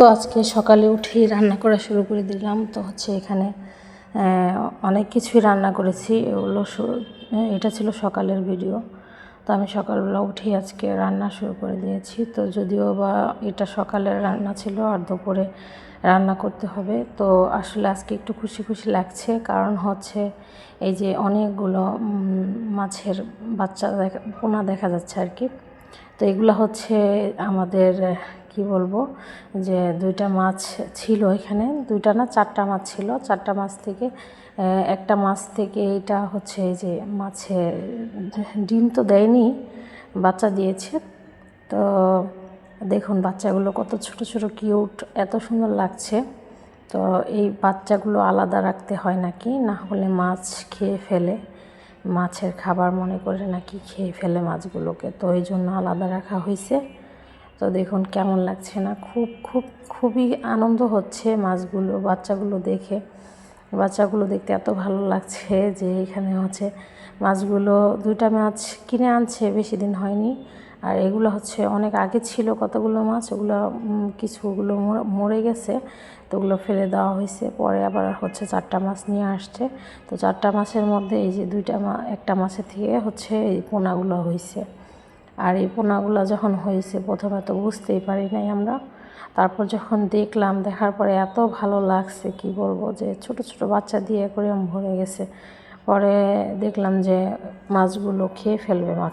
তো আজকে সকালে উঠেই রান্না করা শুরু করে দিলাম। তো এখানে অনেক কিছুই রান্না করেছি। এগুলো এটা ছিল সকালের ভিডিও। তো আমি সকালবেলা উঠেই আজকে রান্না শুরু করে দিয়েছি। তো যদিও বা এটা সকালের রান্না ছিল আর দুপুরে রান্না করতে হবে। তো আসলে আজকে একটু খুশি খুশি লাগছে, কারণ এই যে অনেকগুলো মাছের বাচ্চা পোনা দেখা যাচ্ছে আর কি। তো এগুলো আমাদের কি বলবো, যে দুইটা মাছ ছিল এখানে, দুইটা না চারটা মাছ ছিল। চারটা মাছ থেকে একটা মাছ থেকে এটা এই যে মাছের ডিম তো দেয়নি, বাচ্চা দিয়েছে। তো দেখুন বাচ্চাগুলো কত ছোট ছোট কিউট, এত সুন্দর লাগছে। তো এই বাচ্চাগুলো আলাদা রাখতে হয় নাকি, না হলে মাছ খেয়ে ফেলে, মাছের খাবার মনে করে নাকি খেয়ে ফেলে মাছগুলোকে। তো এই জন্য আলাদা রাখা হয়েছে। তো দেখুন কেমন লাগছে না, খুবই আনন্দ হচ্ছে মাছগুলো, বাচ্চাগুলো দেখতে এত ভালো লাগছে। যে এখানে মাছগুলো, দুইটা মাছ কিনে আনছে, বেশি দিন হয়নি। আর এগুলো অনেক আগে ছিল কতগুলো মাছ, ওগুলো কিছুগুলো মরে গেছে, তো ওগুলো ফেলে দেওয়া হয়েছে। পরে আবার চারটা মাছ নিয়ে আসছে। তো চারটা মাছের মধ্যে এই যে একটা মাছের থেকে এই পোনাগুলো হয়েছে। আর এই পোনাগুলো যখন হয়েছে প্রথমে তো বুঝতেই পারি নাই আমরা। তারপর যখন দেখার পরে এত ভালো লাগছে, কি বলবো, যে ছোট ছোট বাচ্চা দিয়ে অ্যাকোয়ারিয়াম ভরে গেছে। পরে দেখলাম যে মাছগুলো খেয়ে ফেলবে মাছ।